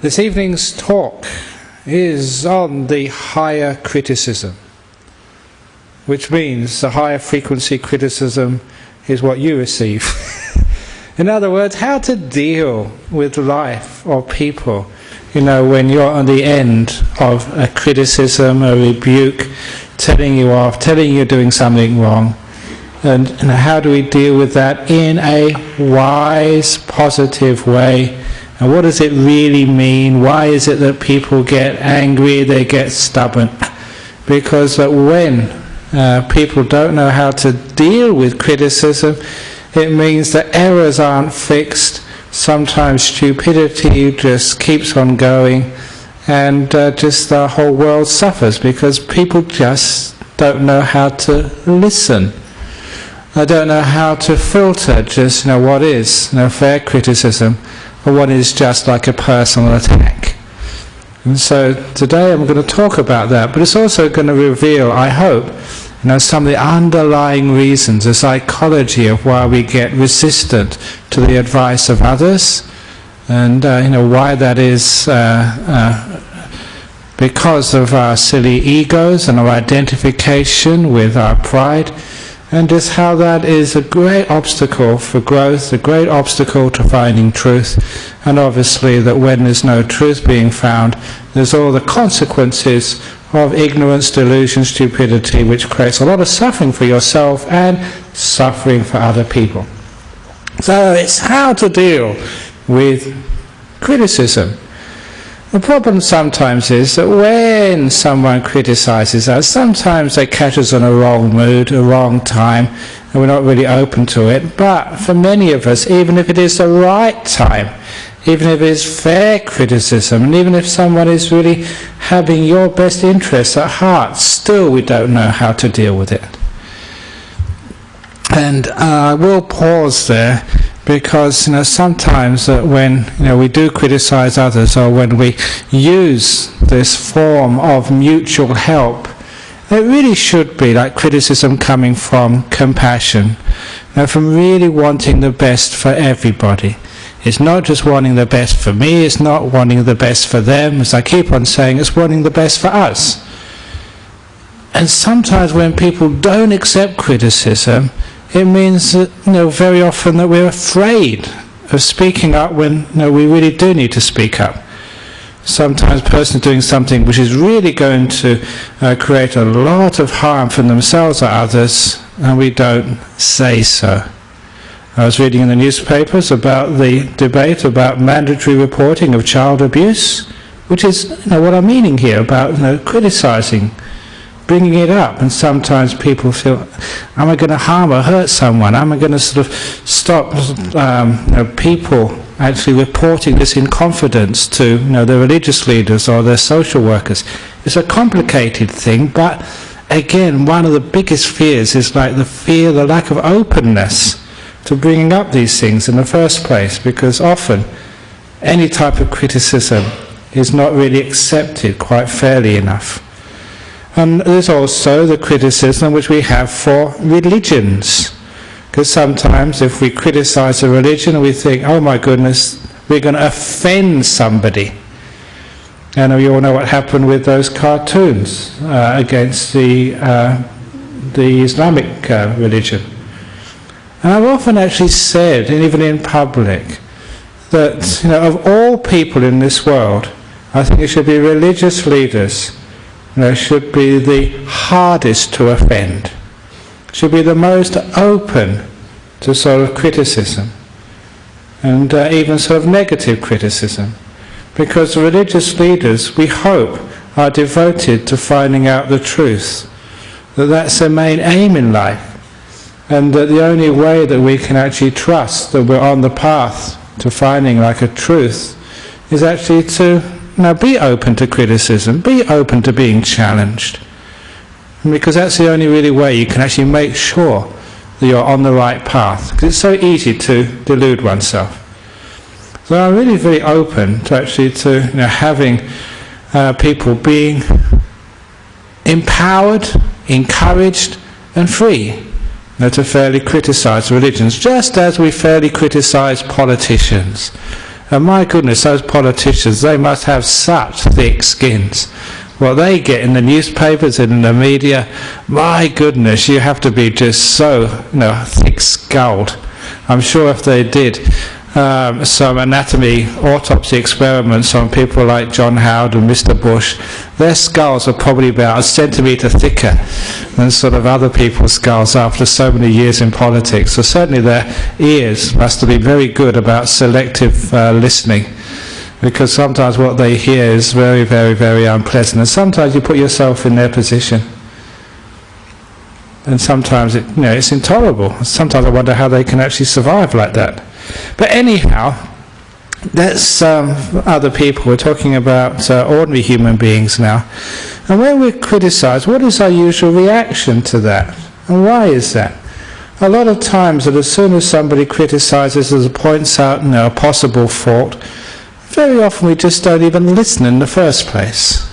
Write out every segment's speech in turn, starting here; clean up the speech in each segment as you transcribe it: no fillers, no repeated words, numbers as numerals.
This evening's talk is on the higher criticism, which means the higher frequency criticism is what you receive. In other words, how to deal with life or people, when you're on the end of a criticism, a rebuke, telling you off, telling you're doing something wrong. And how do we deal with that in a wise, positive way? And what does it really mean? Why is it that people get angry, they get stubborn? Because when people don't know how to deal with criticism, it means that errors aren't fixed. Sometimes stupidity just keeps on going, and just the whole world suffers because people just don't know how to listen. I don't know how to filter just what is fair criticism, or what is just like a personal attack. And so today I'm going to talk about that, but it's also going to reveal, I hope, some of the underlying reasons, the psychology of why we get resistant to the advice of others, and why that is because of our silly egos and our identification with our pride, and just how that is a great obstacle for growth, a great obstacle to finding truth, and obviously that when there's no truth being found, there's all the consequences of ignorance, delusion, stupidity, which creates a lot of suffering for yourself and suffering for other people. So it's how to deal with criticism. The problem sometimes is that when someone criticizes us, sometimes they catch us in a wrong mood, a wrong time, and we're not really open to it. But for many of us, even if it is the right time, even if it is fair criticism, and even if someone is really having your best interests at heart, still we don't know how to deal with it. And I will pause there, because sometimes when we do criticize others, or when we use this form of mutual help, it really should be like criticism coming from compassion, from really wanting the best for everybody. It's not just wanting the best for me, it's not wanting the best for them, as I keep on saying, it's wanting the best for us. And sometimes when people don't accept criticism, it means that very often that we're afraid of speaking up when we really do need to speak up. Sometimes a person is doing something which is really going to create a lot of harm for themselves or others, and we don't say so. I was reading in the newspapers about the debate about mandatory reporting of child abuse, which is what I'm meaning here about criticizing, bringing it up. And sometimes people feel, am I going to harm or hurt someone? Am I going to sort of stop people actually reporting this in confidence to their religious leaders or their social workers? It's a complicated thing, but again, one of the biggest fears is like the lack of openness to bringing up these things in the first place, because often any type of criticism is not really accepted quite fairly enough. And there's also the criticism which we have for religions, because sometimes if we criticize a religion, we think, oh my goodness, we're going to offend somebody. And we all know what happened with those cartoons against the Islamic religion. And I've often actually said, and even in public, that of all people in this world, I think it should be religious leaders should be the hardest to offend, should be the most open to sort of criticism, and even sort of negative criticism, because religious leaders, we hope, are devoted to finding out the truth, that that's their main aim in life, and that the only way that we can actually trust that we're on the path to finding like a truth is actually to be open to criticism, be open to being challenged, because that's the only really way you can actually make sure that you're on the right path, because it's so easy to delude oneself. So I'm really very open to actually having people being empowered, encouraged and free to fairly criticize religions, just as we fairly criticize politicians And my goodness, those politicians, they must have such thick skins. What they get in the newspapers and in the media, my goodness, you have to be just so, thick-skulled. I'm sure if they did some anatomy autopsy experiments on people like John Howard and Mr. Bush, their skulls are probably about a centimetre thicker than sort of other people's skulls after so many years in politics. So certainly their ears must have been very good about selective listening, because sometimes what they hear is very, very, very unpleasant, and sometimes you put yourself in their position. And sometimes it's intolerable. Sometimes I wonder how they can actually survive like that. But anyhow, that's other people. We're talking about ordinary human beings now. And when we're criticised, what is our usual reaction to that? And why is that? A lot of times that as soon as somebody criticises us or points out a possible fault, very often we just don't even listen in the first place.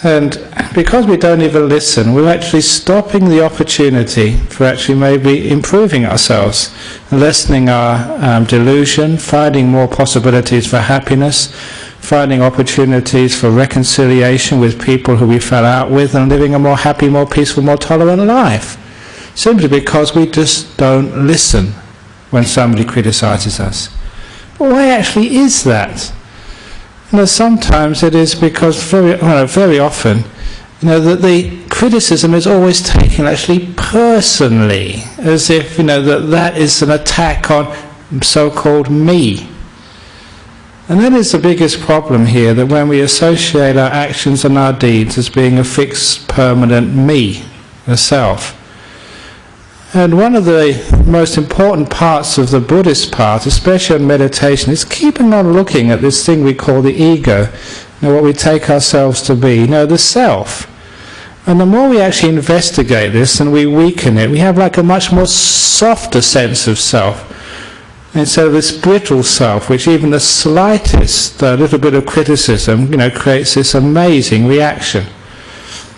And because we don't even listen, we're actually stopping the opportunity for actually maybe improving ourselves, lessening our delusion, finding more possibilities for happiness, finding opportunities for reconciliation with people who we fell out with, and living a more happy, more peaceful, more tolerant life. Simply because we just don't listen when somebody criticises us. But why actually is that? Sometimes it is because very often, that the criticism is always taken actually personally, as if that is an attack on so-called me. And that is the biggest problem here, that when we associate our actions and our deeds as being a fixed, permanent me, a self. And one of the most important parts of the Buddhist part, especially in meditation, is keeping on looking at this thing we call the ego, what we take ourselves to be, the self. And the more we actually investigate this and we weaken it, we have like a much more softer sense of self, instead of this brittle self, which even the slightest little bit of criticism, creates this amazing reaction,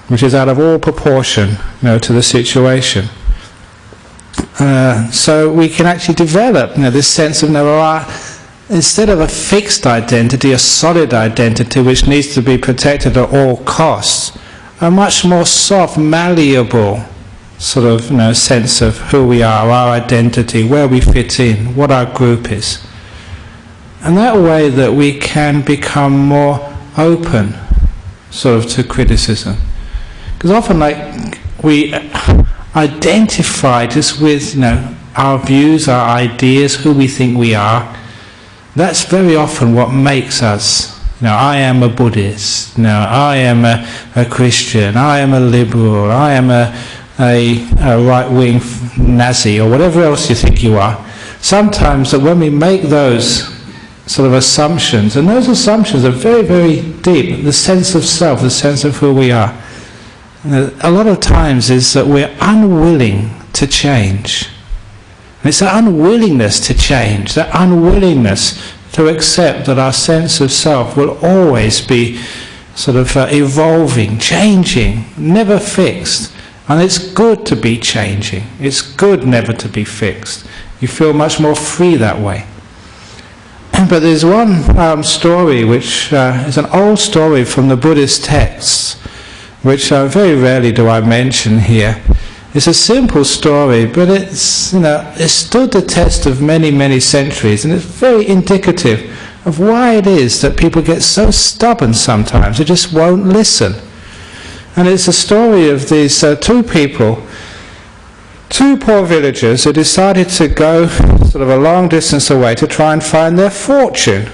which is out of all proportion, to the situation. So we can actually develop this sense of instead of a fixed identity, a solid identity which needs to be protected at all costs, a much more soft, malleable sort of sense of who we are, our identity, where we fit in, what our group is. And that way that we can become more open sort of to criticism. Because often we identify just with our views, our ideas, who we think we are. That's very often what makes us. I am a Buddhist. I am a Christian. I am a liberal. I am a right-wing Nazi, or whatever else you think you are. Sometimes that when we make those sort of assumptions, and those assumptions are very, very deep, the sense of self, the sense of who we are, a lot of times is that we're unwilling to change. And it's that unwillingness to change, that unwillingness to accept that our sense of self will always be sort of evolving, changing, never fixed. And it's good to be changing. It's good never to be fixed. You feel much more free that way. But there's one story which is an old story from the Buddhist texts, which very rarely do I mention here. It's a simple story, but it's stood the test of many, many centuries, and it's very indicative of why it is that people get so stubborn sometimes. They just won't listen. And it's a story of these two people, two poor villagers who decided to go sort of a long distance away to try and find their fortune.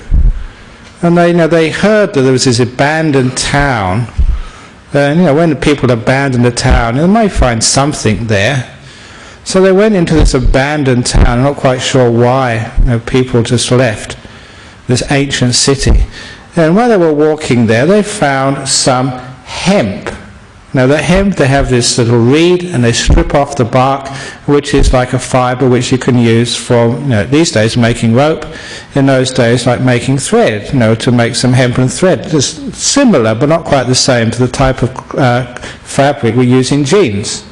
And they heard that there was this abandoned town. And when people abandon a town, they may find something there. So they went into this abandoned town, not quite sure why. People just left this ancient city. And while they were walking there, they found some hemp. Now the hemp, they have this little reed, and they strip off the bark, which is like a fibre which you can use for, these days making rope. In those days, like making thread, to make some hempen thread. Just similar, but not quite the same to the type of fabric we use in jeans.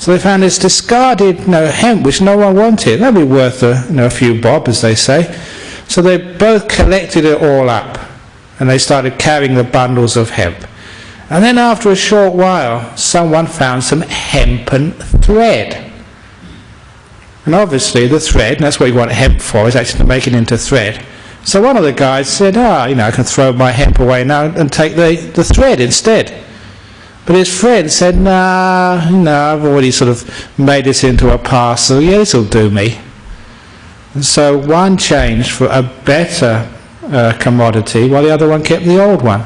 So they found this discarded hemp which no one wanted. That'd be worth a few bob, as they say. So they both collected it all up and they started carrying the bundles of hemp. And then after a short while, someone found some hempen thread. And obviously the thread, and that's what you want hemp for, is actually to make it into thread. So one of the guys said, I can throw my hemp away now and take the thread instead. But his friend said, no, I've already sort of made this into a parcel. Yeah, this will do me. And so one changed for a better commodity while the other one kept the old one.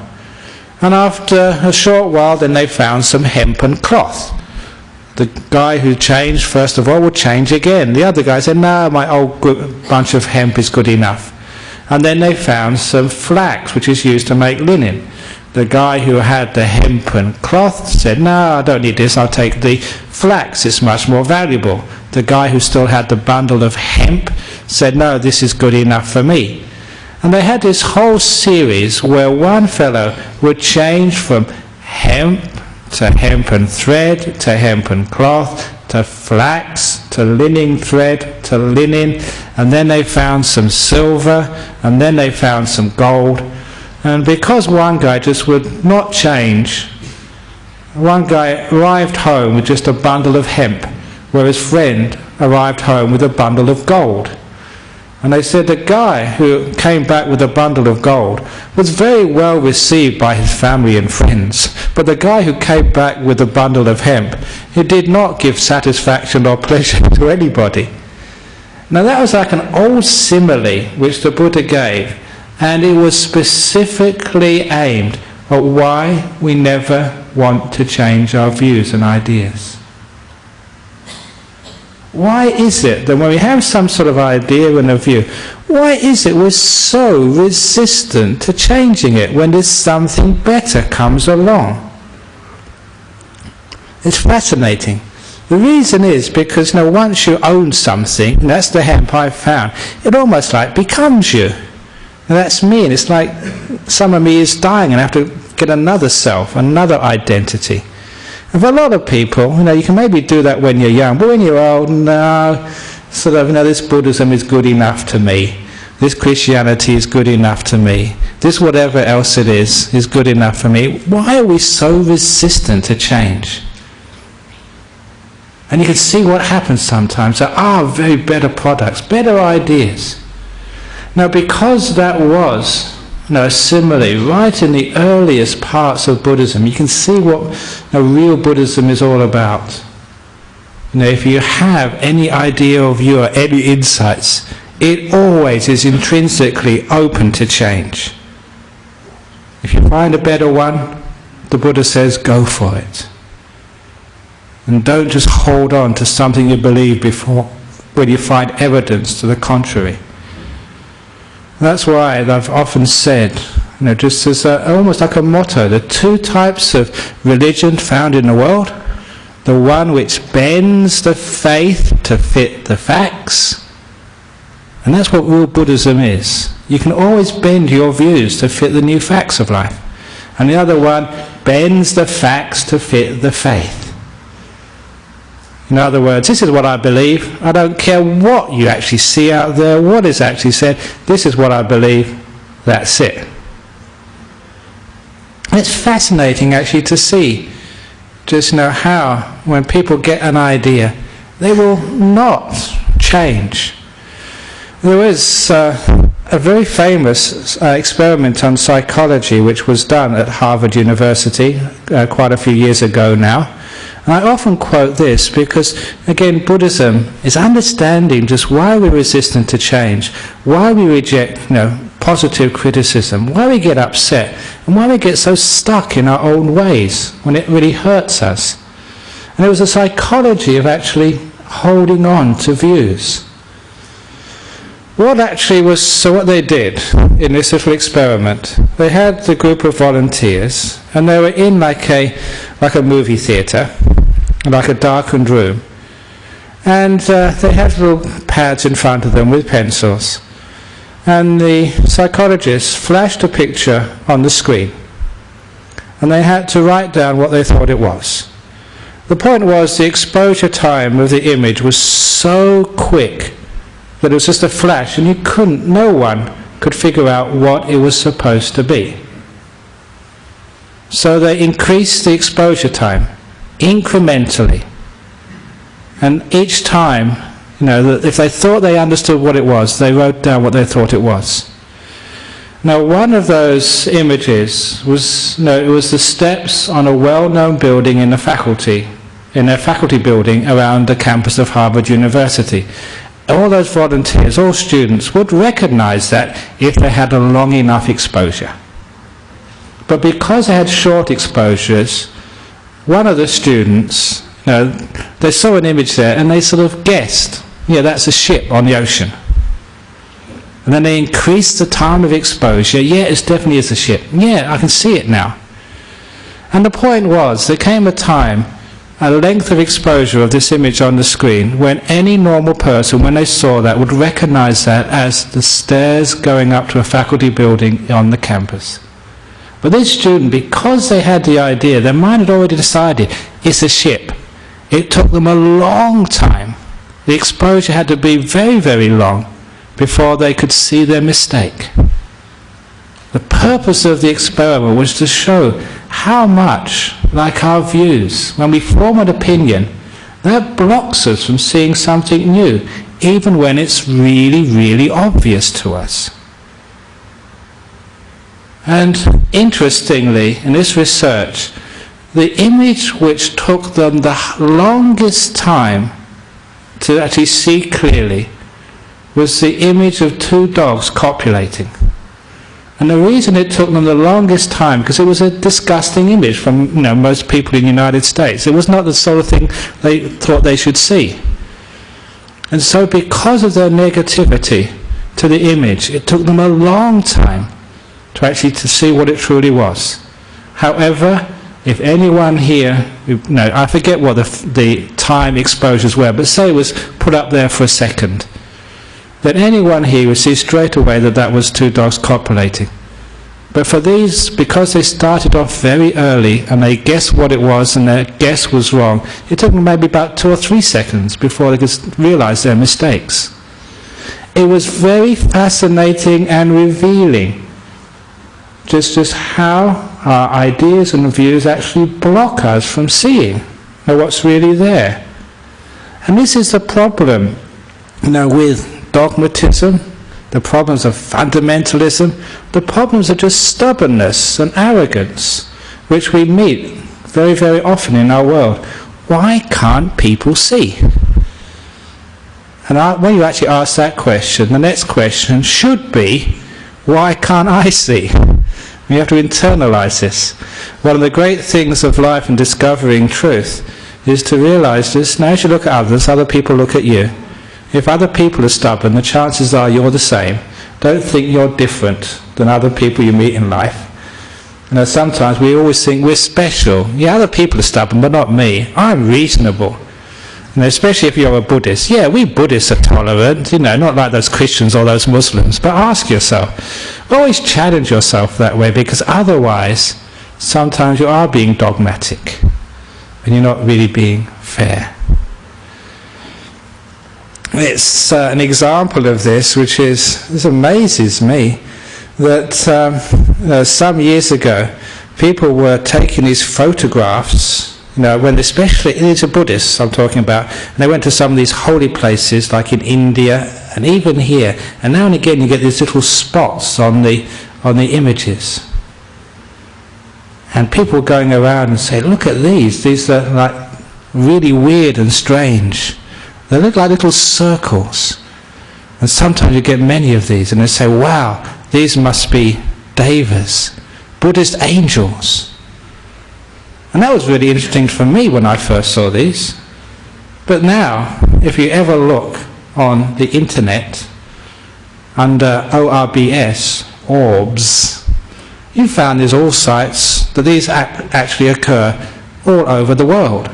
And after a short while, then they found some hempen cloth. The guy who changed, first of all, would change again. The other guy said, no, my old bunch of hemp is good enough. And then they found some flax, which is used to make linen. The guy who had the hempen cloth said, no, I don't need this, I'll take the flax, it's much more valuable. The guy who still had the bundle of hemp said, no, this is good enough for me. And they had this whole series where one fellow would change from hemp to hempen thread, to hempen cloth, to flax, to linen thread, to linen, and then they found some silver, and then they found some gold. And because one guy just would not change, one guy arrived home with just a bundle of hemp, where his friend arrived home with a bundle of gold. And they said the guy who came back with a bundle of gold was very well received by his family and friends. But the guy who came back with a bundle of hemp, he did not give satisfaction or pleasure to anybody. Now that was like an old simile which the Buddha gave, and it was specifically aimed at why we never want to change our views and ideas. Why is it that when we have some sort of idea and a view, why is it we're so resistant to changing it when there's something better comes along? It's fascinating. The reason is because once you own something, and that's the hemp I've found, it almost like becomes you. And that's me, and it's like some of me is dying and I have to get another self, another identity. And for a lot of people, you can maybe do that when you're young, but when you're old, no, sort of, this Buddhism is good enough to me. This Christianity is good enough to me. This whatever else it is good enough for me. Why are we so resistant to change? And you can see what happens sometimes. There are very better products, better ideas. Now, because that was a simile right in the earliest parts of Buddhism, you can see what real Buddhism is all about. If you have any idea of view or any insights, it always is intrinsically open to change. If you find a better one, the Buddha says, go for it. And don't just hold on to something you believe before when you find evidence to the contrary. That's why I've often said, just as almost like a motto, the two types of religion found in the world, the one which bends the faith to fit the facts, and that's what real Buddhism is. You can always bend your views to fit the new facts of life. And the other one bends the facts to fit the faith. In other words, this is what I believe. I don't care what you actually see out there, what is actually said. This is what I believe. That's it. And it's fascinating actually to see just how when people get an idea, they will not change. There was a very famous experiment on psychology which was done at Harvard University quite a few years ago now. And I often quote this because, again, Buddhism is understanding just why we're resistant to change, why we reject, positive criticism, why we get upset, and why we get so stuck in our own ways when it really hurts us. And it was a psychology of actually holding on to views. What they did in this little experiment, they had the group of volunteers, and they were in like a movie theatre, like a darkened room, and they had little pads in front of them with pencils, and the psychologist flashed a picture on the screen, and they had to write down what they thought it was. The point was the exposure time of the image was so quick that it was just a flash, and no one could figure out what it was supposed to be. So they increased the exposure time incrementally, and each time, if they thought they understood what it was, they wrote down what they thought it was. Now, one of those images was, it was the steps on a well-known building in their faculty building around the campus of Harvard University. All those volunteers, all students, would recognize that if they had a long enough exposure. But because they had short exposures, one of the students, they saw an image there and they sort of guessed, that's a ship on the ocean. And then they increased the time of exposure. Yeah, it definitely is a ship. Yeah, I can see it now. And the point was, there came a time, a length of exposure of this image on the screen, when any normal person, when they saw that, would recognize that as the stairs going up to a faculty building on the campus. But this student, because they had the idea, their mind had already decided, it's a ship. It took them a long time. The exposure had to be very, very long before they could see their mistake. The purpose of the experiment was to show how much, like our views, when we form an opinion, that blocks us from seeing something new, even when it's really, really obvious to us. And interestingly, in this research, the image which took them the longest time to actually see clearly was the image of two dogs copulating. And the reason it took them the longest time, because it was a disgusting image from most people in the United States. It was not the sort of thing they thought they should see. And so because of their negativity to the image, it took them a long time to actually to see what it truly was. However, if anyone here, I forget what the time exposures were, but say it was put up there for a second, then anyone here would see straight away that that was two dogs copulating. But for these, because they started off very early and they guessed what it was and their guess was wrong, it took them maybe about 2 or 3 seconds before they could realize their mistakes. It was very fascinating and revealing just how our ideas and views actually block us from seeing what's really there. And this is the problem, with dogmatism, the problems of fundamentalism, the problems of just stubbornness and arrogance, which we meet very, very often in our world. Why can't people see? And when you actually ask that question, the next question should be, why can't I see? We have to internalize this. One of the great things of life and discovering truth is to realize this. Now as you look at others, other people look at you. If other people are stubborn, the chances are you're the same. Don't think you're different than other people you meet in life. Sometimes we always think we're special. Yeah, other people are stubborn, but not me. I'm reasonable. Especially if you're a Buddhist. Yeah, we Buddhists are tolerant, not like those Christians or those Muslims. But ask yourself, always challenge yourself that way, because otherwise, sometimes you are being dogmatic and you're not really being fair. It's an example of this, this amazes me, that some years ago, people were taking these photographs, when especially, these are Buddhists I'm talking about, and they went to some of these holy places, like in India, and even here, and now and again you get these little spots on the images. And people were going around and say, look at these are like really weird and strange. They look like little circles. And sometimes you get many of these and they say, wow, these must be devas, Buddhist angels. And that was really interesting for me when I first saw these. But now, if you ever look on the internet under ORBS, orbs, you found there's all sites that these actually occur all over the world,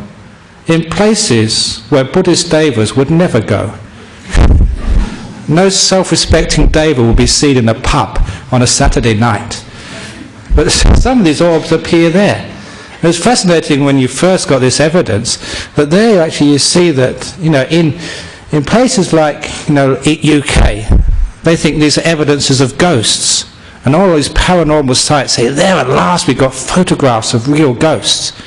in places where Buddhist devas would never go. No self-respecting deva will be seen in a pub on a Saturday night. But some of these orbs appear there. It was fascinating when you first got this evidence, that there actually you see that, in places like, UK, they think these are evidences of ghosts. And all these paranormal sites say, there at last we got photographs of real ghosts.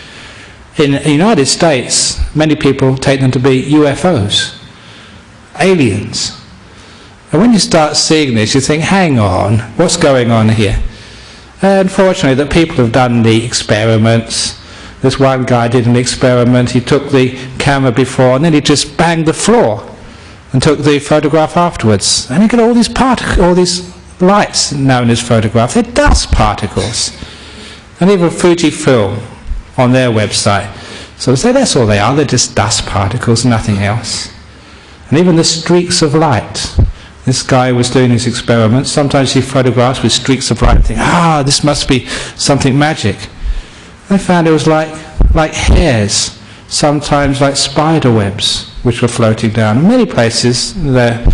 In the United States, many people take them to be UFOs, aliens. And when you start seeing this, you think, hang on, what's going on here? Unfortunately, the people have done the experiments. This one guy did an experiment. He took the camera before and then he just banged the floor and took the photograph afterwards. And he got all these lights now in his photograph. They're dust particles. And even Fujifilm on their website. So they say that's all they are. They're just dust particles, nothing else. And even the streaks of light. This guy was doing his experiments. Sometimes he photographs with streaks of light and think, this must be something magic. They found it was like hairs, sometimes like spider webs, which were floating down. In many places there.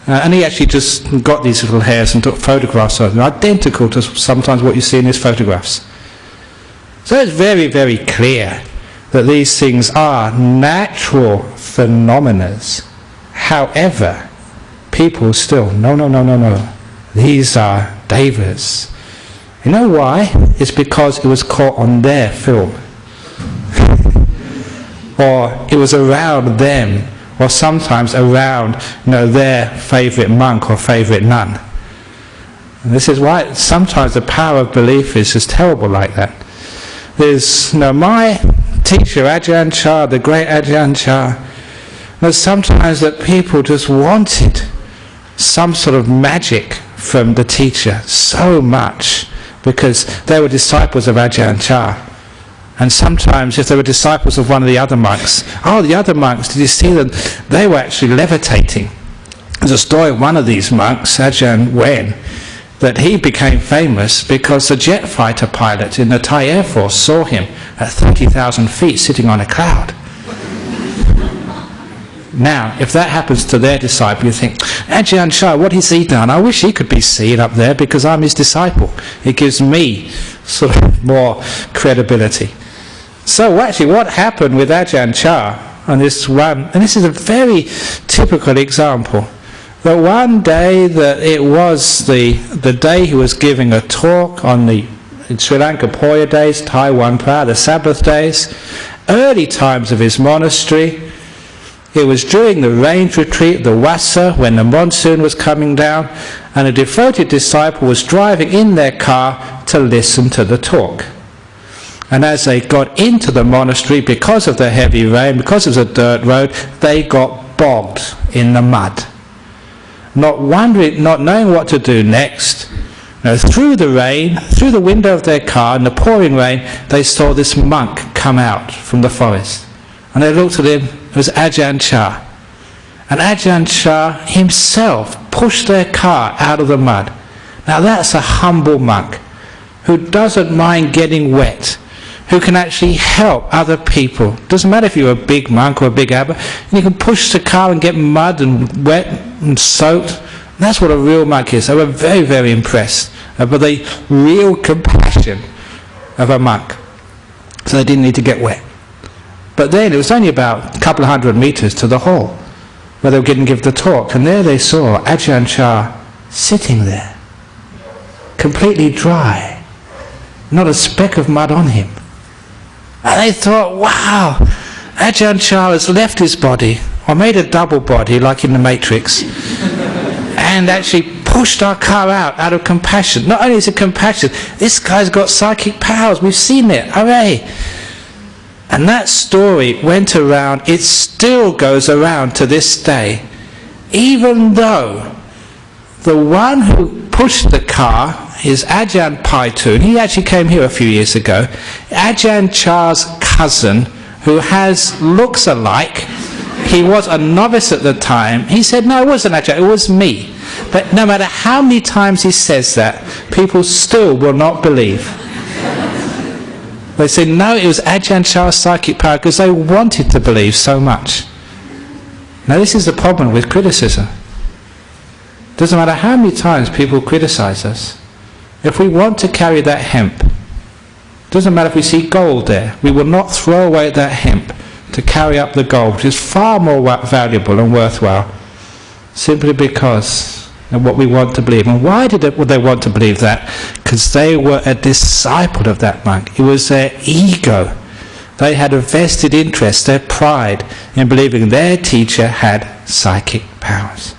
And he actually just got these little hairs and took photographs of them, identical to sometimes what you see in his photographs. So it's very, very clear that these things are natural phenomena. However, people still, no. These are devas. You know why? It's because it was caught on their film. Or it was around them, or sometimes around their favourite monk or favourite nun. And this is why sometimes the power of belief is just terrible like that. There's my teacher, Ajahn Chah, the great Ajahn Chah, there's sometimes that people just wanted some sort of magic from the teacher so much because they were disciples of Ajahn Chah. And sometimes if they were disciples of one of the other monks, the other monks, did you see them? They were actually levitating. There's a story of one of these monks, Ajahn Brahm, that he became famous because the jet fighter pilot in the Thai Air Force saw him at 30,000 feet sitting on a cloud. Now, if that happens to their disciple, you think, Ajahn Chah, what has he done? I wish he could be seen up there because I'm his disciple. It gives me sort of more credibility. So actually what happened with Ajahn Chah on this one, and this is a very typical example, that one day that it was the day he was giving a talk on the Sri Lanka Poya days, Taiwan prayer, the Sabbath days, early times of his monastery. It was during the range retreat, the Wasa, when the monsoon was coming down, and a devoted disciple was driving in their car to listen to the talk. And as they got into the monastery, because of the heavy rain, because it was a dirt road, they got bogged in the mud. Not knowing what to do next, through the rain, through the window of their car, in the pouring rain, they saw this monk come out from the forest. And they looked at him. It was Ajahn Chah. And Ajahn Chah himself pushed their car out of the mud. Now that's a humble monk who doesn't mind getting wet, who can actually help other people. Doesn't matter if you're a big monk or a big abbot, and you can push the car and get mud and wet and soaked. And that's what a real monk is. They were very, very impressed by the real compassion of a monk. So they didn't need to get wet. But then it was only about a couple of 100 meters to the hall where they were going to give the talk. And there they saw Ajahn Chah sitting there, completely dry, not a speck of mud on him. And they thought, wow, Ajahn Chah has left his body, or made a double body like in the Matrix, and actually pushed our car out of compassion. Not only is it compassion, this guy's got psychic powers. We've seen it. Hooray! And that story went around, it still goes around to this day, even though the one who pushed the car is Ajahn Paitun. He actually came here a few years ago. Ajahn Chah's cousin, who looks alike. He was a novice at the time. He said, no, it wasn't Ajahn, it was me. But no matter how many times he says that, people still will not believe. They say, no, it was Ajahn Chah's psychic power, because they wanted to believe so much. Now this is the problem with criticism. Doesn't matter how many times people criticize us. If we want to carry that hemp, Doesn't matter if we see gold there. We will not throw away that hemp to carry up the gold, which is far more valuable and worthwhile, simply because of what we want to believe. And why would they want to believe that? Because they were a disciple of that monk. It was their ego. They had a vested interest, their pride, in believing their teacher had psychic powers.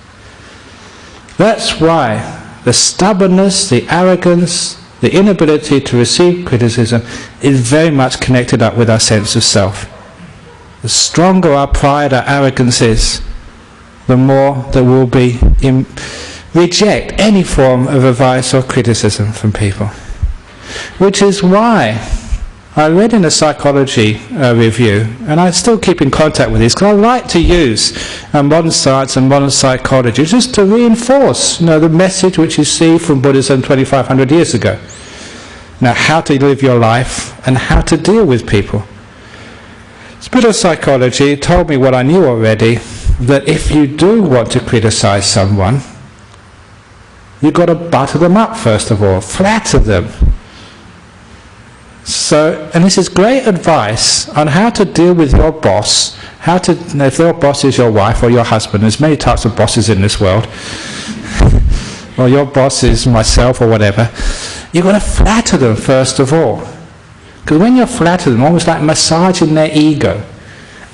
That's why the stubbornness, the arrogance, the inability to receive criticism is very much connected up with our sense of self. The stronger our pride, our arrogance is, the more that we'll reject any form of advice or criticism from people. Which is why I read in a psychology review, and I still keep in contact with this, because I like to use modern science and modern psychology just to reinforce, the message which you see from Buddhism 2,500 years ago. Now, how to live your life and how to deal with people. Buddhist psychology told me what I knew already, that if you do want to criticize someone, you've got to butter them up first of all, flatter them. So, and this is great advice on how to deal with your boss, if your boss is your wife or your husband, there's many types of bosses in this world, or your boss is myself or whatever, you've got to flatter them first of all. Because when you flatter them, almost like massaging their ego,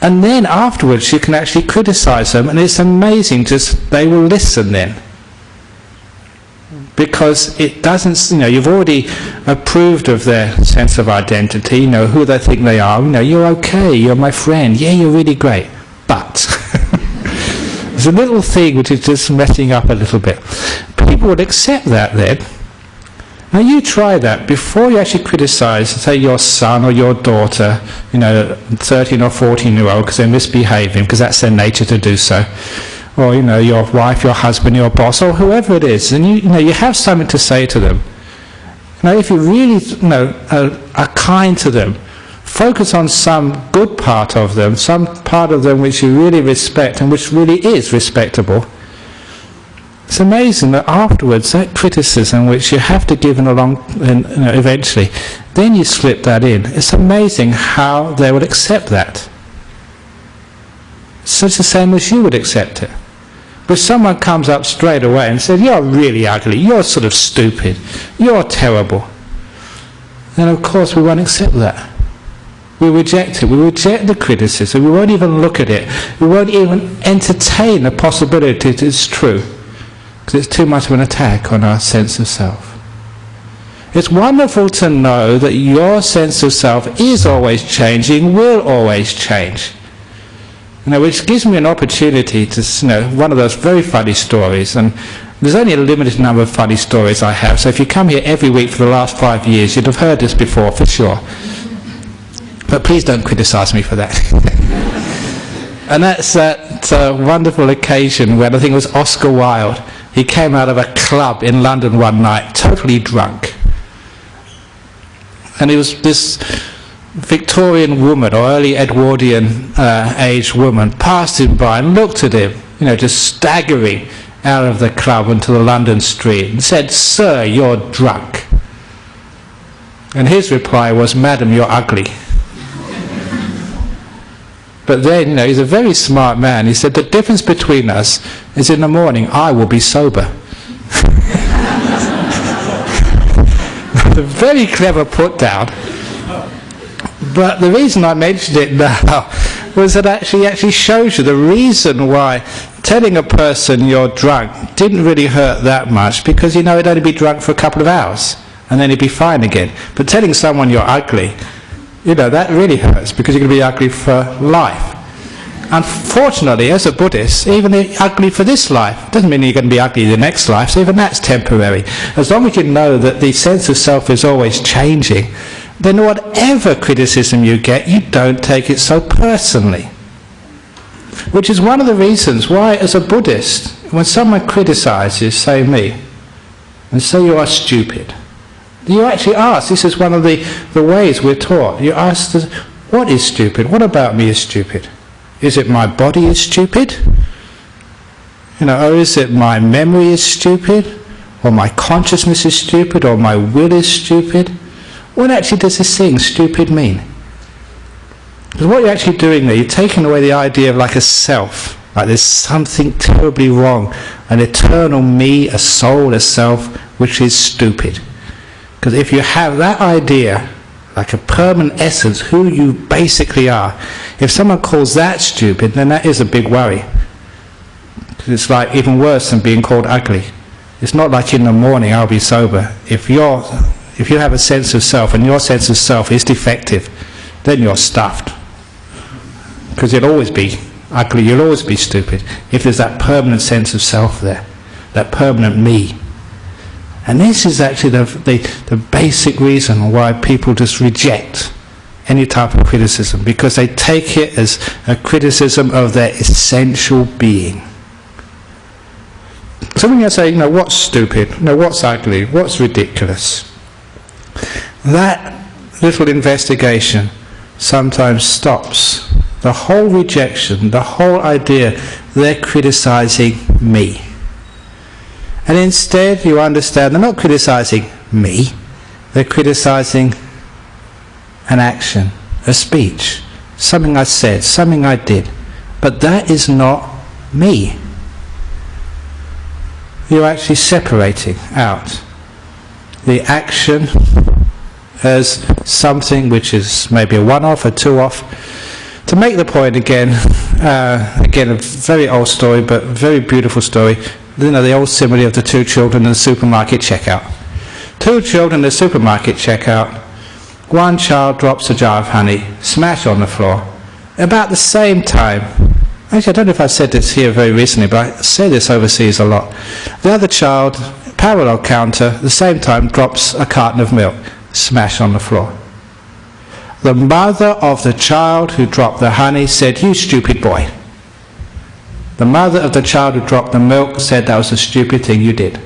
and then afterwards you can actually criticize them, and it's amazing, they will listen then. Because it doesn't, you've already approved of their sense of identity, who they think they are, you're okay, you're my friend, yeah, you're really great. But there's a little thing which is just messing up a little bit. People would accept that then. Now you try that before you actually criticize, say, your son or your daughter, 13 or 14-year-old, because they're misbehaving, because that's their nature to do so. Or your wife, your husband, your boss, or whoever it is, and you have something to say to them. Now, if you really are kind to them, focus on some good part of them, some part of them which you really respect and which really is respectable. It's amazing that afterwards, that criticism which you have to give eventually, then you slip that in. It's amazing how they will accept that. It's just the same as you would accept it. But if someone comes up straight away and says, you're really ugly, you're sort of stupid, you're terrible, then of course we won't accept that. We reject it. We reject the criticism. We won't even look at it. We won't even entertain the possibility that it's true, because it's too much of an attack on our sense of self. It's wonderful to know that your sense of self is always changing, will always change. Which gives me an opportunity to, one of those very funny stories, and there's only a limited number of funny stories I have, so if you come here every week for the last 5 years, you'd have heard this before, for sure. But please don't criticize me for that. And that's that wonderful occasion when I think it was Oscar Wilde. He came out of a club in London one night, totally drunk. And it was this Victorian woman, or early Edwardian aged woman, passed him by and looked at him, just staggering out of the club into the London street, and said, "Sir, you're drunk." And his reply was, "Madam, you're ugly." But then, he's a very smart man. He said, "The difference between us is in the morning I will be sober." A very clever put down. But the reason I mentioned it now was that actually shows you the reason why telling a person you're drunk didn't really hurt that much, because he'd only be drunk for a couple of hours and then he'd be fine again. But telling someone you're ugly, that really hurts, because you're going to be ugly for life. Unfortunately, as a Buddhist, even ugly for this life doesn't mean you're going to be ugly in the next life, so even that's temporary. As long as you know that the sense of self is always changing, then whatever criticism you get, you don't take it so personally. Which is one of the reasons why, as a Buddhist, when someone criticizes, say me, and say you are stupid, you actually ask, this is one of the ways we're taught, you ask, what is stupid? What about me is stupid? Is it my body is stupid? Or is it my memory is stupid? Or my consciousness is stupid? Or my will is stupid? What actually does this thing, stupid, mean? Because what you're actually doing there, you're taking away the idea of like a self, like there's something terribly wrong, an eternal me, a soul, a self, which is stupid. Because if you have that idea, like a permanent essence, who you basically are, if someone calls that stupid, then that is a big worry. Because it's like even worse than being called ugly. It's not like in the morning I'll be sober. If you have a sense of self and your sense of self is defective, then you're stuffed. Because you'll always be ugly, you'll always be stupid, if there's that permanent sense of self there, that permanent me. And this is actually the basic reason why people just reject any type of criticism, because they take it as a criticism of their essential being. So when you say, what's stupid, what's ugly, what's ridiculous, that little investigation sometimes stops the whole rejection, the whole idea they're criticizing me. And instead you understand they're not criticizing me, they're criticizing an action, a speech, something I said, something I did. But that is not me. You're actually separating out the action as something which is maybe a one-off, a two-off. To make the point again, a very old story, but very beautiful story. The old simile of the two children in the supermarket checkout. Two children in the supermarket checkout. One child drops a jar of honey, smash on the floor. About the same time, actually I don't know if I said this here very recently, but I say this overseas a lot. The other child, parallel counter, at the same time drops a carton of milk, smash on the floor. The mother of the child who dropped the honey said, "You stupid boy." The mother of the child who dropped the milk said, "That was a stupid thing you did."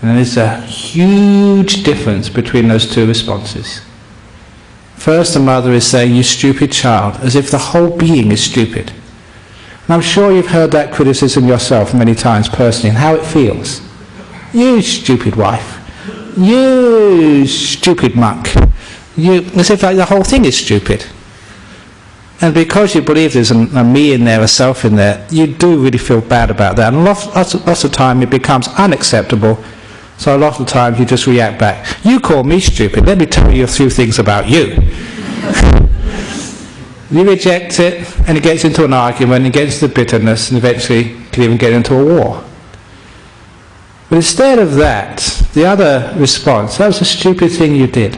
And there's a huge difference between those two responses. First, the mother is saying, "You stupid child," as if the whole being is stupid. And I'm sure you've heard that criticism yourself many times personally, and how it feels. "You stupid wife. You stupid monk." As if like the whole thing is stupid. And because you believe there's a me in there, a self in there, you do really feel bad about that. And lots of the time it becomes unacceptable. So a lot of the time you just react back. "You call me stupid, let me tell you a few things about you." You reject it, and it gets into an argument, it gets into bitterness, and eventually it can even get into a war. But instead of that, the other response, "That was a stupid thing you did."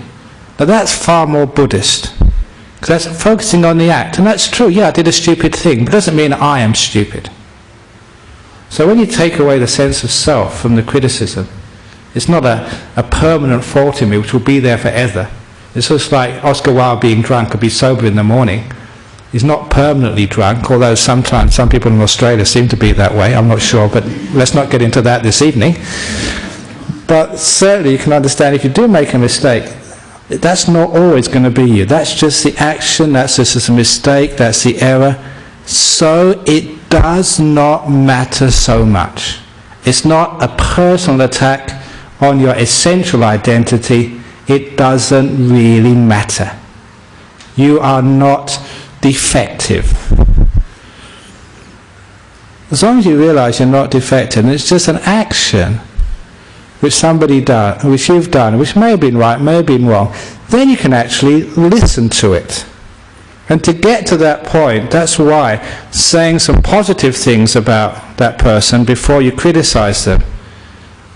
Now that's far more Buddhist. Because that's focusing on the act. And that's true, yeah, I did a stupid thing, but it doesn't mean I am stupid. So when you take away the sense of self from the criticism, it's not a permanent fault in me which will be there forever. It's just like Oscar Wilde being drunk or be sober in the morning. He's not permanently drunk, although sometimes some people in Australia seem to be that way, I'm not sure, but let's not get into that this evening. But certainly you can understand if you do make a mistake, that's not always going to be you. That's just the action, that's just a mistake, that's the error. So it does not matter so much. It's not a personal attack on your essential identity. It doesn't really matter. You are not defective. As long as you realize you're not defective, and it's just an action which somebody done, which you've done, which may have been right, may have been wrong, then you can actually listen to it. And to get to that point, that's why saying some positive things about that person before you criticize them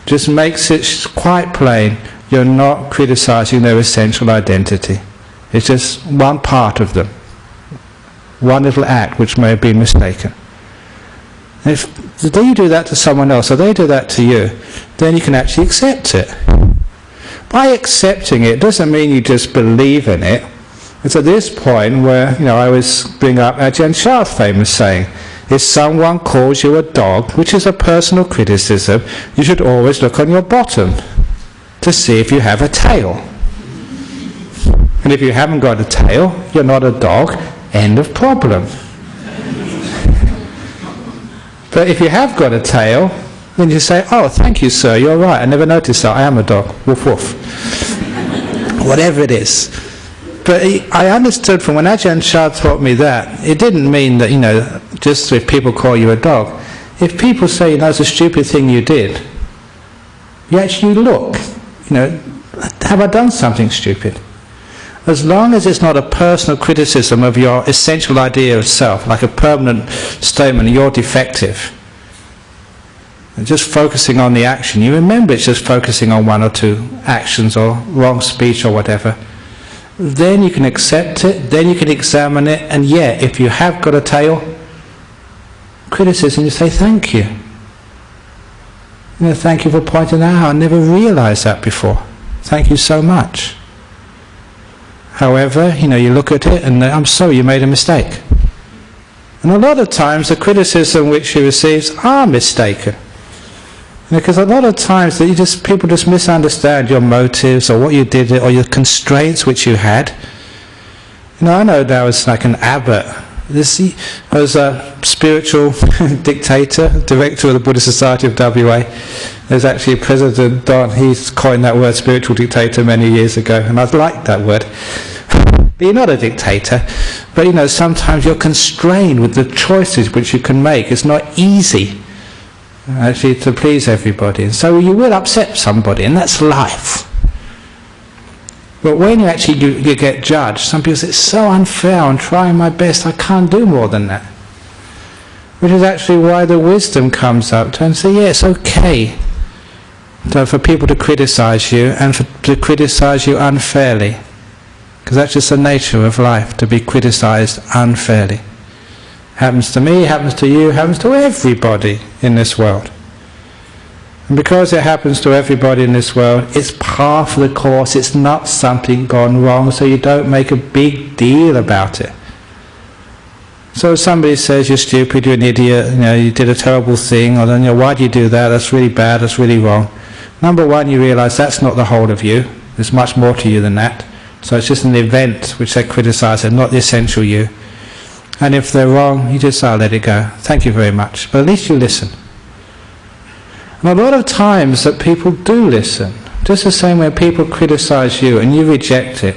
just makes it quite plain you're not criticizing their essential identity. It's just one part of them, one little act which may have been mistaken. If they do that to someone else, or they do that to you, then you can actually accept it. By accepting it doesn't mean you just believe in it. It's at this point where, I always bring up Ajahn Brahm's famous saying, if someone calls you a dog, which is a personal criticism, you should always look on your bottom to see if you have a tail. And if you haven't got a tail, you're not a dog, end of problem. But if you have got a tail, then you say, "Oh, thank you, sir, you're right, I never noticed that, I am a dog, woof woof." whatever it is. But I understood from when Ajahn Chah taught me that, it didn't mean that, just if people call you a dog. If people say, it's a stupid thing you did, you actually look, have I done something stupid? As long as it's not a personal criticism of your essential idea of self, like a permanent statement, you're defective, and just focusing on the action, you remember it's just focusing on one or two actions or wrong speech or whatever, then you can accept it, then you can examine it, and if you have got a tail, criticism, you say thank you. Thank you for pointing that out. I never realised that before. Thank you so much. However, you look at it and I'm sorry you made a mistake. And a lot of times the criticism which you receive are mistaken. Because a lot of times people just misunderstand your motives or what you did or your constraints which you had. I know there was like an abbot. He was a spiritual dictator, director of the Buddhist Society of WA. There's actually President Don, he's coined that word spiritual dictator many years ago, and I've liked that word. But you're not a dictator, but sometimes you're constrained with the choices which you can make. It's not easy actually to please everybody, and so you will upset somebody, and that's life. But when you actually you get judged, some people say, it's so unfair, I'm trying my best, I can't do more than that. Which is actually why the wisdom comes up to and say, it's okay for people to criticize you and to criticize you unfairly. Because that's just the nature of life, to be criticized unfairly. Happens to me, happens to you, happens to everybody in this world. And because it happens to everybody in this world, it's part of the course, it's not something gone wrong, so you don't make a big deal about it. So if somebody says you're stupid, you're an idiot, you did a terrible thing, or then why do you do that, that's really bad, that's really wrong. Number one, you realise that's not the whole of you, there's much more to you than that. So it's just an event which they criticise and not the essential you. And if they're wrong, you just let it go. Thank you very much. But at least you listen. And a lot of times that people do listen, just the same way people criticise you and you reject it.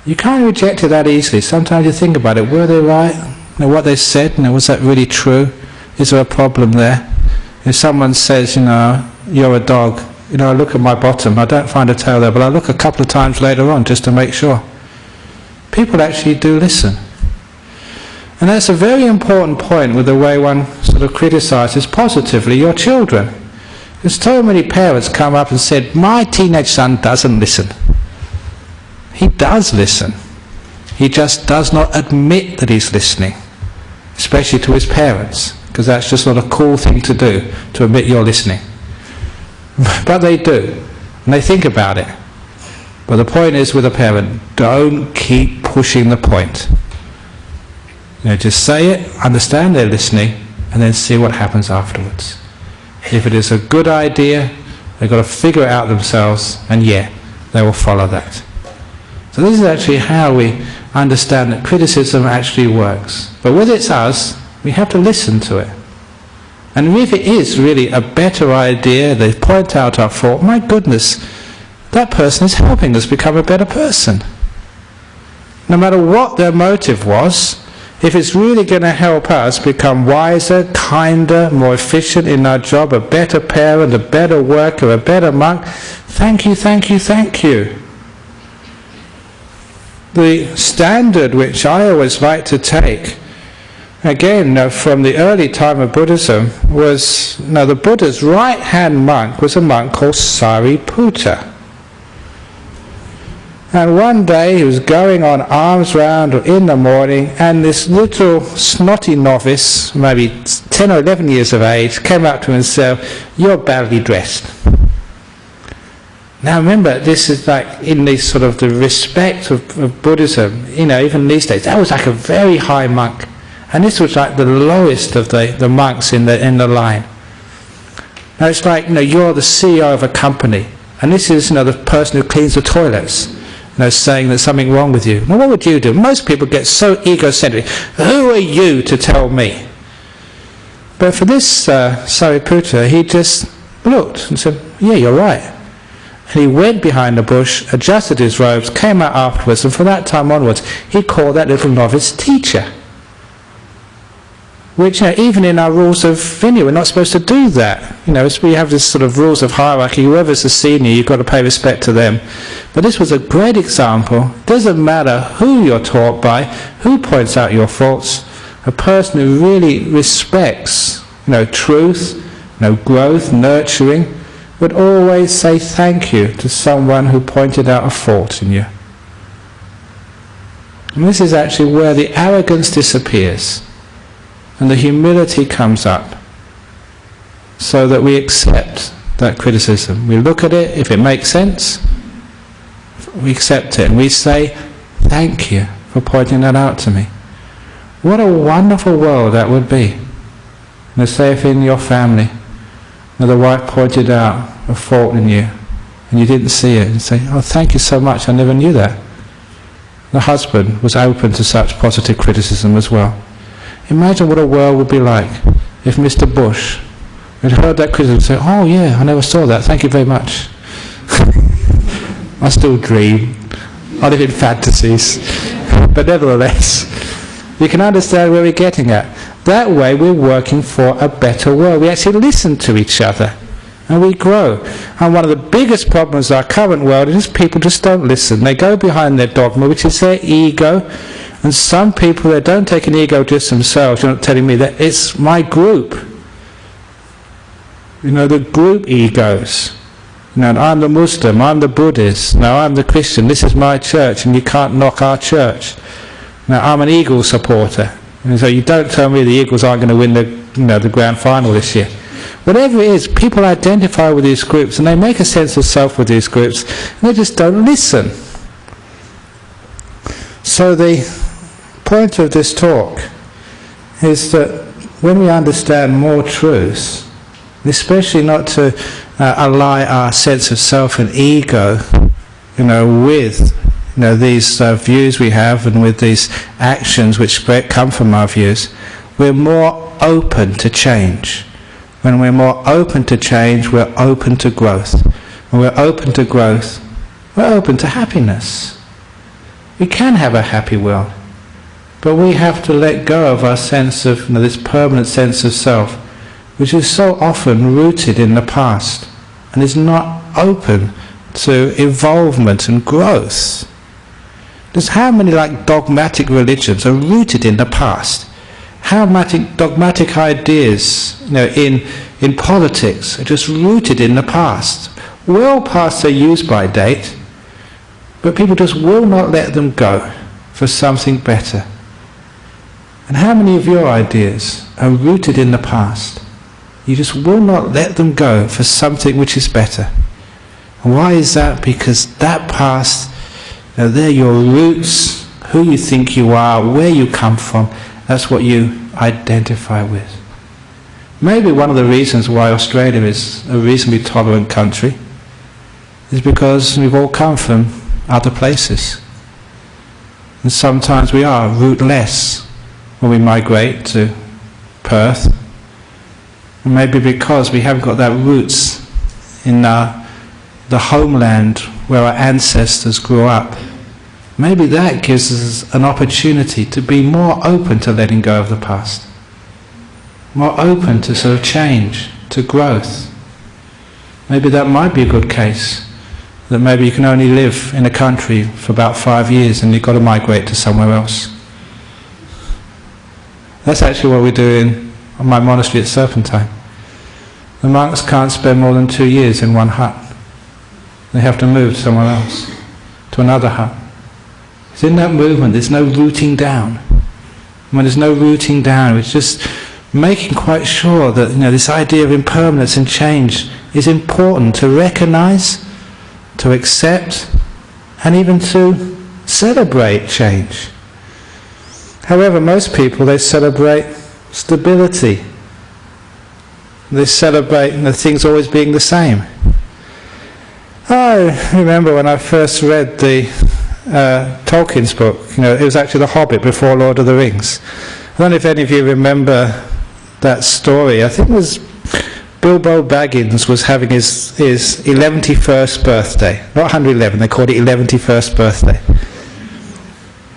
You can't reject it that easily. Sometimes you think about it, were they right? What they said, was that really true? Is there a problem there? If someone says, you're a dog, I look at my bottom, I don't find a tail there, but I look a couple of times later on just to make sure. People actually do listen. And that's a very important point with the way one sort of criticises positively your children. Because so many parents come up and said, my teenage son doesn't listen. He does listen. He just does not admit that he's listening, especially to his parents, because that's just not a cool thing to do, to admit you're listening. But they do, and they think about it. But the point is with a parent, don't keep pushing the point. Just say it, understand they're listening, and then see what happens afterwards. If it is a good idea, they've got to figure it out themselves, and they will follow that. So this is actually how we understand that criticism actually works. But with it's us, we have to listen to it. And if it is really a better idea, they point out our fault, my goodness, that person is helping us become a better person. No matter what their motive was, if it's really going to help us become wiser, kinder, more efficient in our job, a better parent, a better worker, a better monk, thank you, thank you, thank you. The standard which I always like to take, again from the early time of Buddhism, was the Buddha's right-hand monk was a monk called Sariputta. And one day he was going on alms round in the morning, and this little snotty novice, maybe 10 or 11 years of age, came up to him and said, "You're badly dressed." Now remember, this is like in the sort of the respect of Buddhism, even these days, that was like a very high monk. And this was like the lowest of the monks in the line. Now it's like, you're the CEO of a company, and this is, the person who cleans the toilets. Saying there's something wrong with you. Now what would you do? Most people get so egocentric. Who are you to tell me? But for this Sariputta, he just looked and said, yeah, you're right. And he went behind the bush, adjusted his robes, came out afterwards, and from that time onwards, he called that little novice teacher. Which, even in our rules of vineyard, we're not supposed to do that. We have this sort of rules of hierarchy. Whoever's the senior, you've got to pay respect to them. But this was a great example. It doesn't matter who you're taught by, who points out your faults. A person who really respects, truth, growth, nurturing, would always say thank you to someone who pointed out a fault in you. And this is actually where the arrogance disappears and the humility comes up, so that we accept that criticism. We look at it, if it makes sense, we accept it, and we say thank you for pointing that out to me. What a wonderful world that would be. Say if in your family the wife pointed out a fault in you and you didn't see it, and say, oh, thank you so much, I never knew that. The husband was open to such positive criticism as well. Imagine what a world would be like if Mr. Bush had heard that criticism and said, oh yeah, I never saw that, thank you very much. I still dream, I live in fantasies, but nevertheless, you can understand where we're getting at. That way we're working for a better world. We actually listen to each other and we grow. And one of the biggest problems of our current world is people just don't listen. They go behind their dogma, which is their ego. And some people, they don't take an ego just themselves. You're not telling me that it's my group. The group egos. I'm the Muslim, I'm the Buddhist, no, I'm the Christian, this is my church and you can't knock our church. Now, I'm an Eagles supporter. And so you don't tell me the Eagles aren't going to win the grand final this year. Whatever it is, people identify with these groups and they make a sense of self with these groups and they just don't listen. So the point of this talk is that when we understand more truth, especially not to ally our sense of self and ego, with these views we have and with these actions which come from our views, we're more open to change. When we're more open to change, we're open to growth. When we're open to growth, we're open to happiness. We can have a happy world, but we have to let go of our sense of, this permanent sense of self, which is so often rooted in the past and is not open to involvement and growth. There's how many dogmatic religions are rooted in the past? How many dogmatic ideas in politics are just rooted in the past, well past their use-by date, but people just will not let them go for something better. And how many of your ideas are rooted in the past? You just will not let them go for something which is better. And why is that? Because that past, they're your roots, who you think you are, where you come from, that's what you identify with. Maybe one of the reasons why Australia is a reasonably tolerant country is because we've all come from other places. And sometimes we are rootless when we migrate to Perth. And maybe because we haven't got that roots in the homeland where our ancestors grew up. Maybe that gives us an opportunity to be more open to letting go of the past. More open to sort of change, to growth. Maybe that might be a good case. That maybe you can only live in a country for about 5 years and you've got to migrate to somewhere else. That's actually what we do in my monastery at Serpentine. The monks can't spend more than 2 years in one hut. They have to move somewhere else, to another hut. It's in that movement, there's no rooting down. When there's no rooting down, it's just making quite sure that this idea of impermanence and change is important to recognize, to accept, and even to celebrate change. However, most people, they celebrate stability. They celebrate things always being the same. I remember when I first read the Tolkien's book, it was actually The Hobbit before Lord of the Rings. I don't know if any of you remember that story. I think it was Bilbo Baggins was having his 11th birthday. Not 111, they called it 11th birthday.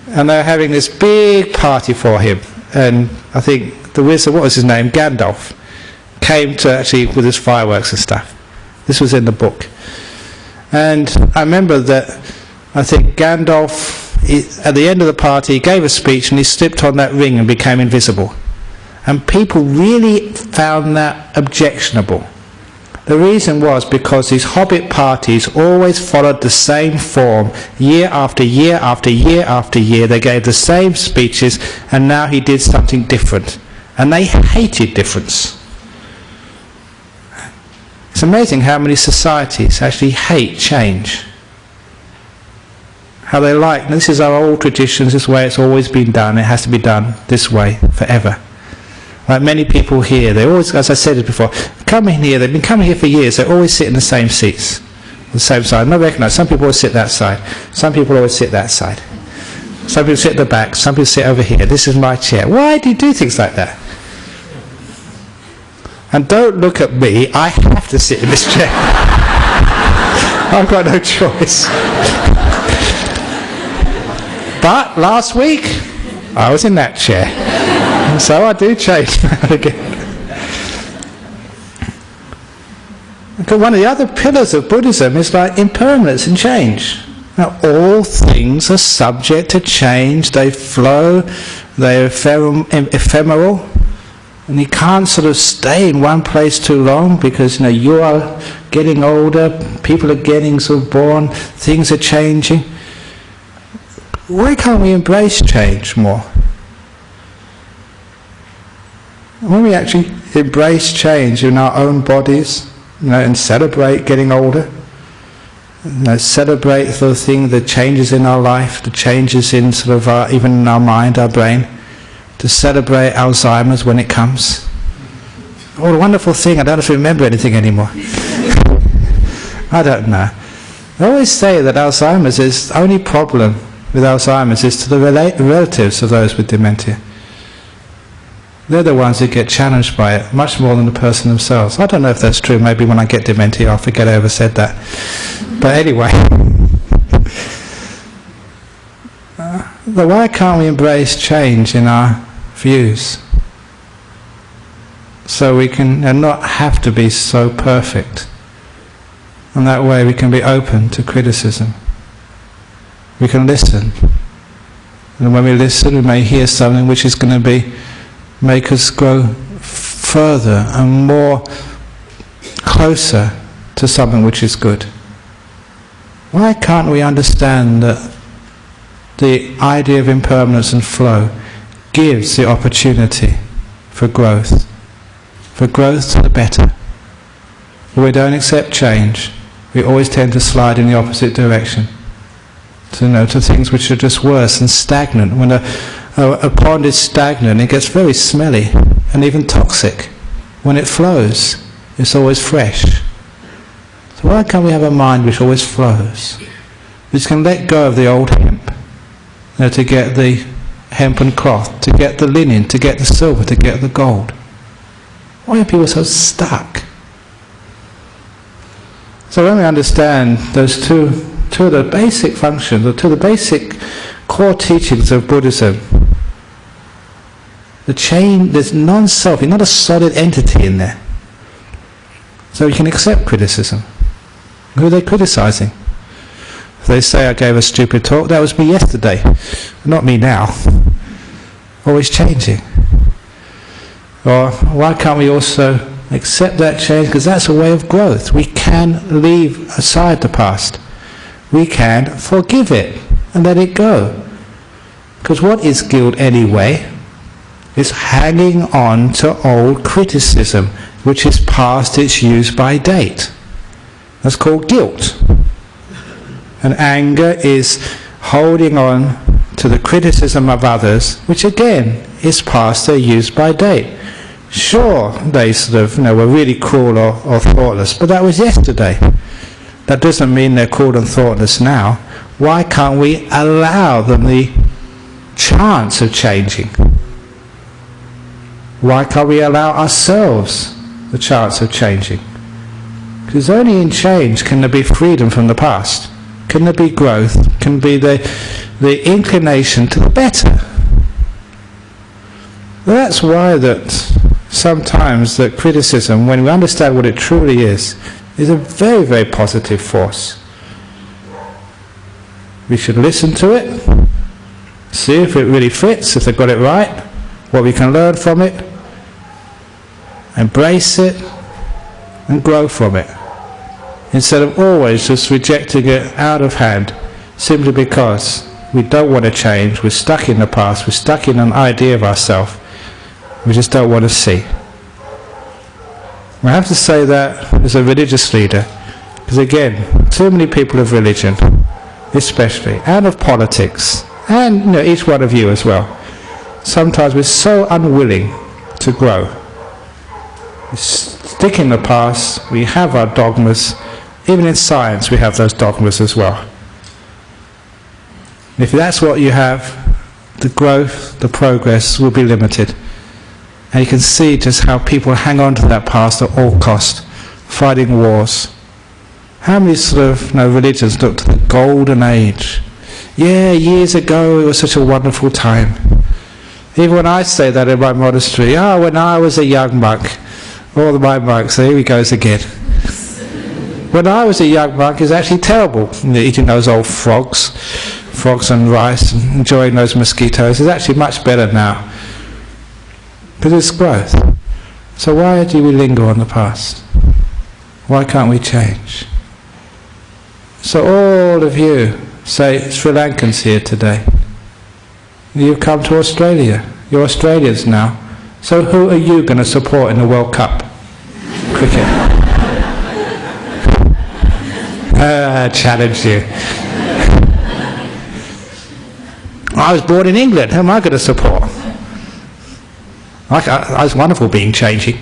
And they were having this big party for him. And I think the wizard, what was his name? Gandalf, came to actually with his fireworks and stuff. This was in the book. And I remember that I think Gandalf, at the end of the party, he gave a speech and he slipped on that ring and became invisible. And people really found that objectionable. The reason was because these hobbit parties always followed the same form, year after year after year after year. They gave the same speeches, and now he did something different. And they hated difference. It's amazing how many societies actually hate change. How they like, this is our old traditions, this way it's always been done, it has to be done this way forever. Like many people here, they always, as I said it before, come in here, they've been coming here for years, they always sit in the same seats, the same side. And I recognise some people always sit that side, some people always sit that side. Some people sit at the back, some people sit over here, this is my chair. Why do you do things like that? And don't look at me, I have to sit in this chair. I've got no choice. But last week, I was in that chair. So I do change now and again. Because one of the other pillars of Buddhism is like impermanence and change. Now, all things are subject to change. They flow. They're ephemeral. And you can't sort of stay in one place too long because you are getting older. People are getting sort of born. Things are changing. Why can't we embrace change more? When we actually embrace change in our own bodies, and celebrate getting older, celebrate the changes in our life, the changes in sort of even in our mind, our brain, to celebrate Alzheimer's when it comes. What a wonderful thing! I don't have to remember anything anymore. I don't know. I always say that Alzheimer's is the only problem with Alzheimer's is to the relatives of those with dementia. They're the ones who get challenged by it, much more than the person themselves. I don't know if that's true. Maybe when I get dementia, I'll forget I ever said that. But anyway, why can't we embrace change in our views? So we can not have to be so perfect. And that way we can be open to criticism. We can listen. And when we listen, we may hear something which is going to make us grow further and more closer to something which is good. Why can't we understand that the idea of impermanence and flow gives the opportunity for growth to the better? When we don't accept change, we always tend to slide in the opposite direction, to things which are just worse and stagnant. When a pond is stagnant, it gets very smelly and even toxic. When it flows, it's always fresh. So why can't we have a mind which always flows? Which can let go of the old hemp, to get the hempen cloth, to get the linen, to get the silver, to get the gold. Why are people so stuck? So when we understand those two of the basic functions, or two of the basic core teachings of Buddhism, there's non-self, you're not a solid entity in there. So you can accept criticism. Who are they criticizing? If they say I gave a stupid talk, that was me yesterday, not me now. Always changing. Or why can't we also accept that change? Because that's a way of growth. We can leave aside the past. We can forgive it and let it go. Because what is guilt anyway? It's hanging on to old criticism, which is past its use-by date. That's called guilt. And anger is holding on to the criticism of others, which again is past their use-by date. Sure, they sort of were really cruel or thoughtless, but that was yesterday. That doesn't mean they're cruel and thoughtless now. Why can't we allow them the chance of changing? Why can't we allow ourselves the chance of changing. Because only in change can there be freedom from the past. Can there be growth? Can be the inclination to the better. That's why that sometimes that criticism, when we understand what it truly is a very, very positive force. We should listen to it, see if it really fits, if they've got it right, what we can learn from it, embrace it, and grow from it. Instead of always just rejecting it out of hand, simply because we don't want to change, we're stuck in the past, we're stuck in an idea of ourselves, we just don't want to see. I have to say that as a religious leader, because again, too many people of religion, especially, and of politics, and each one of you as well, sometimes we're so unwilling to grow. We stick in the past, we have our dogmas, even in science we have those dogmas as well. If that's what you have, the growth, the progress will be limited. And you can see just how people hang on to that past at all cost, fighting wars. How many sort of religions look to the golden age? Yeah, years ago it was such a wonderful time. Even when I say that in my monastery, when I was a young monk, all my monks, here he goes again. When I was a young monk, it was actually terrible, eating those old frogs and rice, and enjoying those mosquitoes. It's actually much better now. Because it's growth. So why do we linger on the past? Why can't we change? So all of you, say Sri Lankans here today, you've come to Australia. You're Australians now. So who are you going to support in the World Cup? Cricket. I challenge you. I was born in England. Who am I going to support? I was wonderful being changing.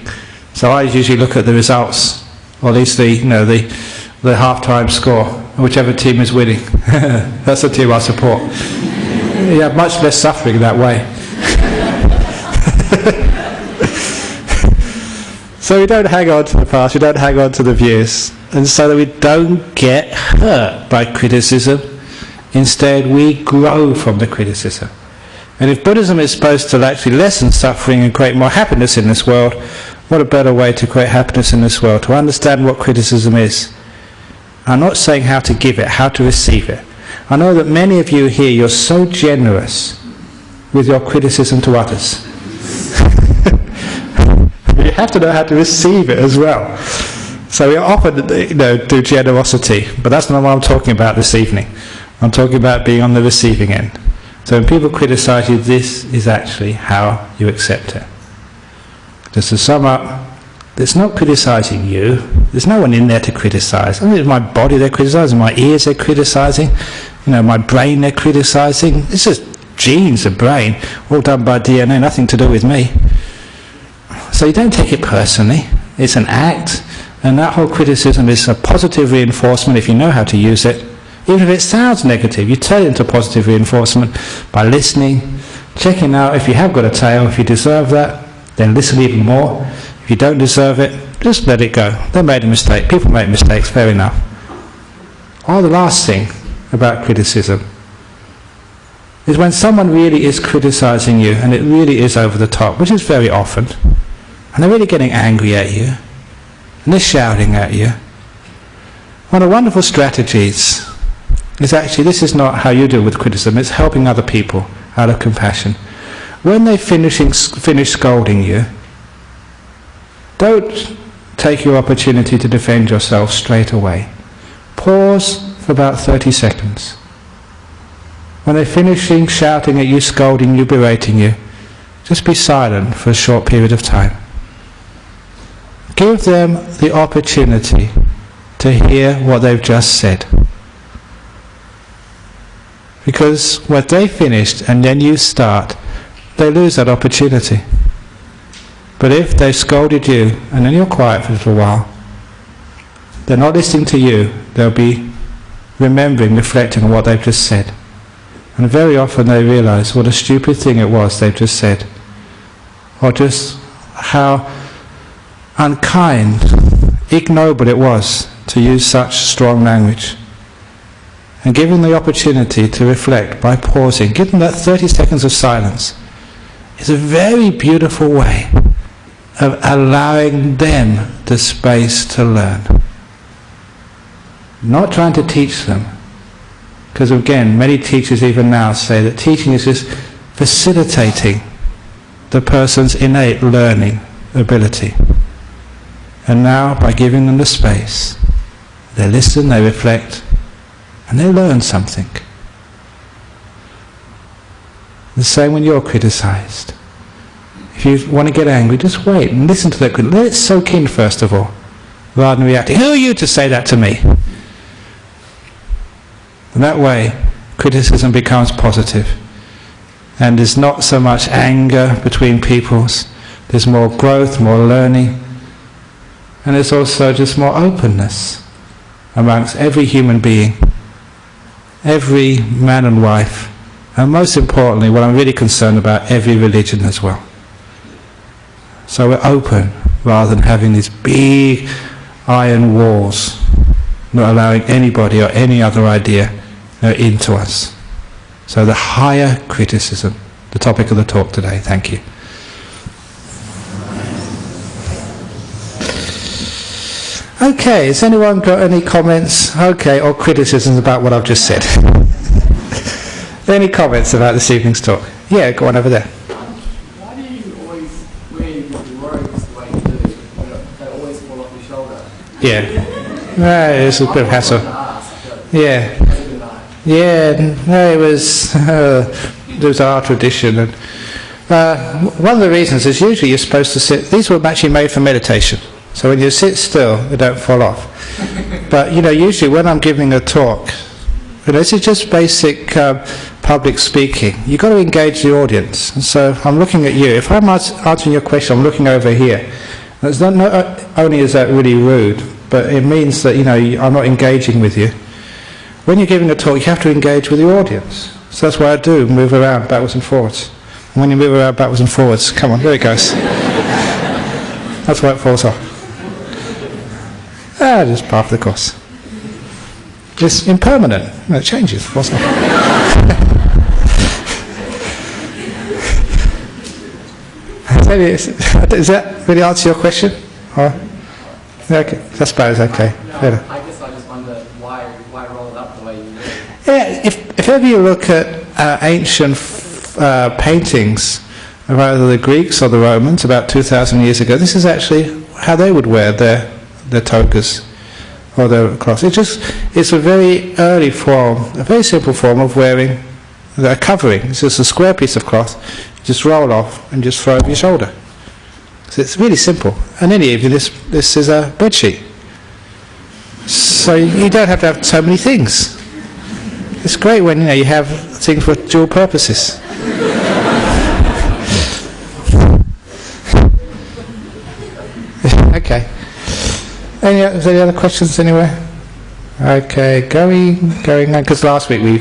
So I usually look at the results, or at least the half-time score, whichever team is winning. That's the team I support. You have much less suffering that way. So we don't hang on to the past, we don't hang on to the views, and so that we don't get hurt by criticism. Instead, we grow from the criticism. And if Buddhism is supposed to actually lessen suffering and create more happiness in this world, what a better way to create happiness in this world, to understand what criticism is. I'm not saying how to give it, how to receive it. I know that many of you here, you're so generous with your criticism to others. You have to know how to receive it as well. So we often do generosity, but that's not what I'm talking about this evening. I'm talking about being on the receiving end. So when people criticize you, this is actually how you accept it. Just to sum up, it's not criticizing you. There's no one in there to criticize. I mean, it's my body they're criticizing, my ears they're criticizing, my brain they're criticizing. It's just genes, the brain, all done by DNA, nothing to do with me. So you don't take it personally. It's an act, and that whole criticism is a positive reinforcement if you know how to use it. Even if it sounds negative, you turn it into positive reinforcement by listening, checking out if you have got a tail, if you deserve that, then listen even more. If you don't deserve it, just let it go. They made a mistake. People make mistakes, fair enough. Or the last thing about criticism is when someone really is criticizing you, and it really is over the top, which is very often, and they're really getting angry at you, and they're shouting at you. One of the wonderful strategies is actually, this is not how you deal with criticism, it's helping other people out of compassion. When they finish scolding you, don't take your opportunity to defend yourself straight away. Pause for about 30 seconds. When they're finishing shouting at you, scolding you, berating you, just be silent for a short period of time. Give them the opportunity to hear what they've just said. Because when they finished and then you start, they lose that opportunity. But if they've scolded you and then you're quiet for a little while, they're not listening to you, they'll be remembering, reflecting on what they've just said. And very often they realise what a stupid thing it was they've just said. Or just how unkind, ignoble it was to use such strong language. And give them the opportunity to reflect by pausing. Give them that 30 seconds of silence. It's a very beautiful way of allowing them the space to learn. Not trying to teach them. Because again, many teachers even now say that teaching is just facilitating the person's innate learning ability. And now, by giving them the space, they listen, they reflect, and they learn something. The same when you're criticized. If you want to get angry, just wait and listen to that criticism. Let it soak in first of all, rather than reacting. Who are you to say that to me? And that way, criticism becomes positive. And there's not so much anger between peoples. There's more growth, more learning. And there's also just more openness amongst every human being, every man and wife, and most importantly, what I'm really concerned about, every religion as well. So we're open, rather than having these big iron walls, not allowing anybody or any other idea into us. So the higher criticism, the topic of the talk today. Thank you. Okay, has anyone got any comments, or criticisms about what I've just said? Any comments about this evening's talk? Yeah, go on over there. Why do you always wear your robes the way you do? They always fall off your shoulder. Yeah. It's a bit of hassle. Yeah. No, it was our tradition. And one of the reasons is usually you're supposed to sit, these were actually made for meditation. So when you sit still, they don't fall off. But, usually when I'm giving a talk, this is just basic public speaking. You've got to engage the audience. And so I'm looking at you. If I'm answering your question, I'm looking over here. It's not only is that really rude, but it means that, I'm not engaging with you. When you're giving a talk, you have to engage with the audience. So that's what I do, move around backwards and forwards. And when you move around backwards and forwards, come on, there it goes. That's why it falls off. Just part of the course. It's impermanent. It changes. What's not? Does that really answer your question? Okay, I suppose. Okay. No, I guess I just wonder why roll it up the way you do. Yeah, if ever you look at ancient paintings of either the Greeks or the Romans about 2,000 years ago, this is actually how they would wear their togas or their cloths. It's a very early form, a very simple form of wearing a covering. It's just a square piece of cloth, just roll off and just throw over your shoulder. So it's really simple. And any evening this is a bedsheet. So you don't have to have so many things. It's great when you have things for dual purposes. Okay. Any other questions anywhere? Okay, going on, because last week we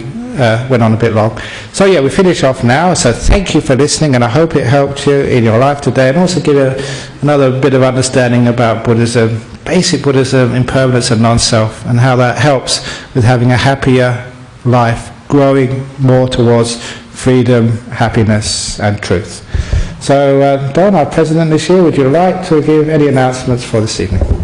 went on a bit long. So yeah, we finish off now. So thank you for listening, and I hope it helped you in your life today, and also give you another bit of understanding about Buddhism, basic Buddhism, impermanence and non-self, and how that helps with having a happier life, growing more towards freedom, happiness and truth. So Don, our president this year, would you like to give any announcements for this evening?